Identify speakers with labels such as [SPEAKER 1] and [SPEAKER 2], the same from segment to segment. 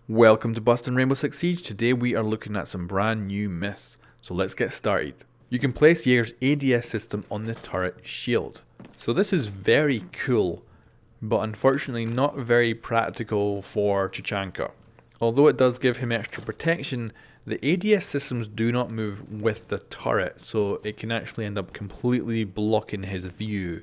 [SPEAKER 1] Welcome to Bustin' Rainbow Six Siege. Today we are looking at some brand new myths. So let's get started. You can place Jaeger's ADS system on the turret shield. So this is very cool, but unfortunately not very practical for Tachanka. Although it does give him extra protection, the ADS systems do not move with the turret, so it can actually end up completely blocking his view.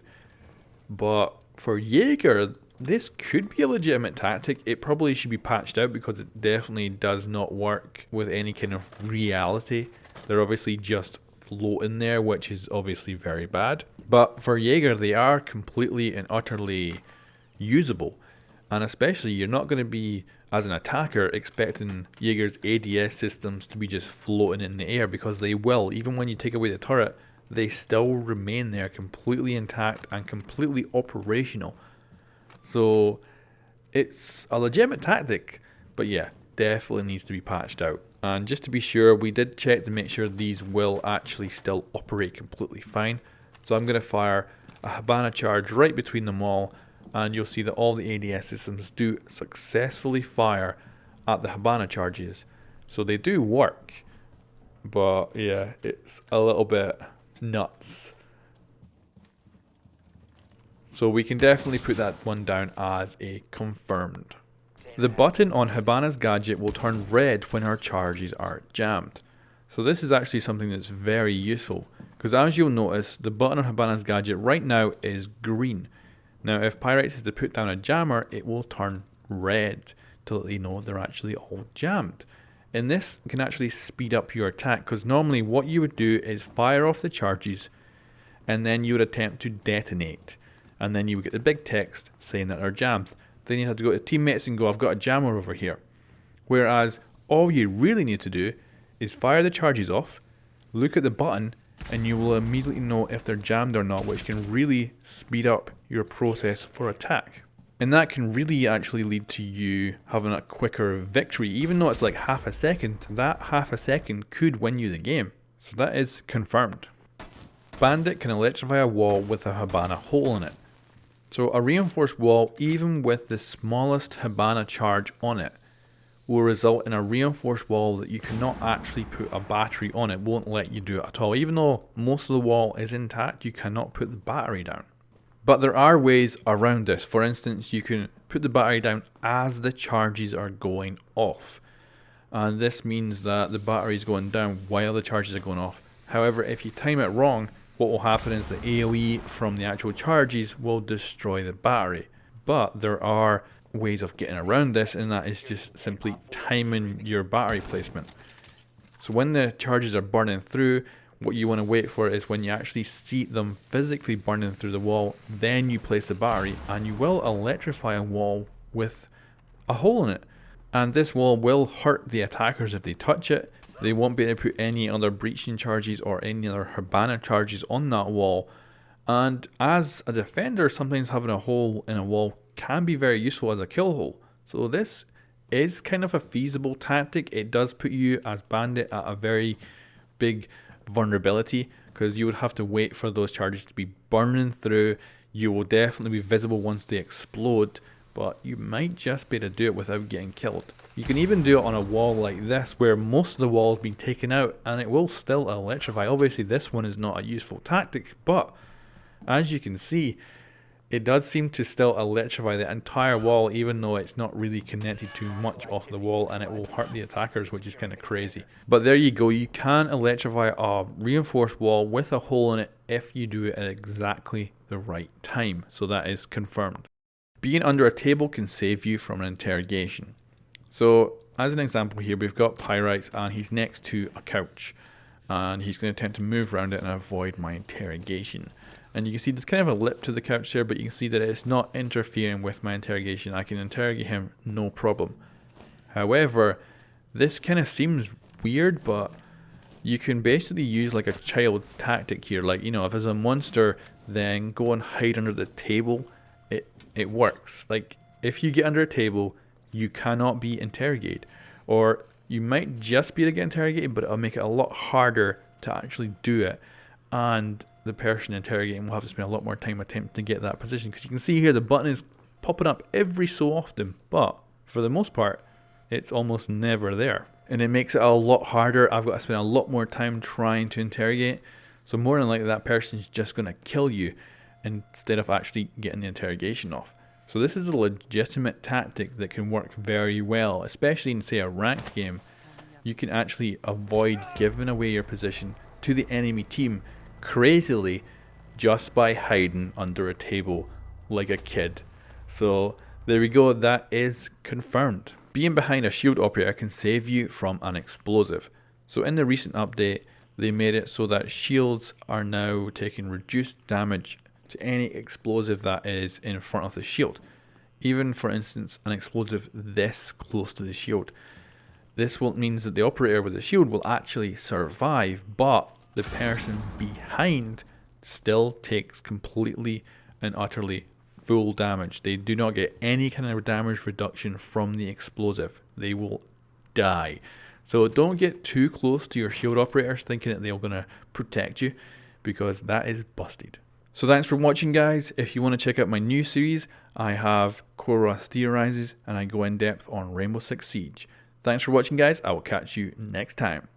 [SPEAKER 1] But for Jaeger, this could be a legitimate tactic. It probably should be patched out because it definitely does not work with any kind of reality. They're obviously just floating there, which is obviously very bad. But for Jaeger, they are completely and utterly usable. And especially, you're not going to be, as an attacker, expecting Jaeger's ADS systems to be just floating in the air, because they will. Even when you take away the turret, they still remain there completely intact and completely operational. So it's a legitimate tactic, but yeah, definitely needs to be patched out. And just to be sure, we did check to make sure these will actually still operate completely fine. So I'm going to fire a Hibana charge right between them all, and you'll see that all the ADS systems do successfully fire at the Hibana charges. So they do work, but yeah, it's a little bit nuts. So we can definitely put that one down as a confirmed. The button on Hibana's gadget will turn red when her charges are jammed. So this is actually something that's very useful, because as you'll notice, the button on Hibana's gadget right now is green. Now if Pyrex is to put down a jammer, it will turn red to let you know they're actually all jammed. And this can actually speed up your attack, because normally what you would do is fire off the charges and then you would attempt to detonate. And then you would get the big text saying that they're jammed. Then you have to go to teammates and go, I've got a jammer over here. Whereas all you really need to do is fire the charges off, look at the button, and you will immediately know if they're jammed or not, which can really speed up your process for attack. And that can really actually lead to you having a quicker victory. Even though it's like half a second, that half a second could win you the game. So that is confirmed. Bandit can electrify a wall with a Hibana hole in it. So a reinforced wall, even with the smallest Hibana charge on it, will result in a reinforced wall that you cannot actually put a battery on. It won't let you do it at all. Even though most of the wall is intact, you cannot put the battery down. But there are ways around this. For instance, you can put the battery down as the charges are going off. And this means that the battery is going down while the charges are going off. However, if you time it wrong, what will happen is the AoE from the actual charges will destroy the battery. But there are ways of getting around this, and that is just simply timing your battery placement. So when the charges are burning through, what you want to wait for is when you actually see them physically burning through the wall, then you place the battery, and you will electrify a wall with a hole in it. And this wall will hurt the attackers if they touch it. They won't be able to put any other breaching charges or any other Hibana charges on that wall. And as a defender, sometimes having a hole in a wall can be very useful as a kill hole. So this is kind of a feasible tactic. It does put you as Bandit at a very big vulnerability, because you would have to wait for those charges to be burning through. You will definitely be visible once they explode, but you might just be able to do it without getting killed. You can even do it on a wall like this, where most of the wall has been taken out, and it will still electrify. Obviously this one is not a useful tactic, but as you can see, it does seem to still electrify the entire wall, even though it's not really connected to much of the wall, and it will hurt the attackers, which is kind of crazy. But there you go, you can electrify a reinforced wall with a hole in it if you do it at exactly the right time. So that is confirmed. Being under a table can save you from an interrogation. So as an example here, we've got Pyrex and he's next to a couch, and he's going to attempt to move around it and avoid my interrogation. And you can see there's kind of a lip to the couch there, but you can see that it's not interfering with my interrogation. I can interrogate him no problem. However, this kind of seems weird, but you can basically use like a child's tactic here. Like, you know, if there's a monster, then go and hide under the table. It works. Like, if you get under a table, you cannot be interrogated. Or you might just be able to get interrogated, but it'll make it a lot harder to actually do it. And the person interrogating will have to spend a lot more time attempting to get that position. Because you can see here the button is popping up every so often. But for the most part, it's almost never there. And it makes it a lot harder. I've got to spend a lot more time trying to interrogate. So more than likely that person's just going to kill you instead of actually getting the interrogation off. So this is a legitimate tactic that can work very well, especially in, say, a ranked game. You can actually avoid giving away your position to the enemy team crazily just by hiding under a table like a kid. So there we go, that is confirmed. Being behind a shield operator can save you from an explosive. So in the recent update, they made it so that shields are now taking reduced damage to any explosive that is in front of the shield. Even, for instance, an explosive this close to the shield. This means that the operator with the shield will actually survive, but the person behind still takes completely and utterly full damage. They do not get any kind of damage reduction from the explosive. They will die. So don't get too close to your shield operators thinking that they're going to protect you, because that is busted. So thanks for watching, guys. If you want to check out my new series, I have Core Rust Theorizes and I go in depth on Rainbow Six Siege. Thanks for watching, guys. I will catch you next time.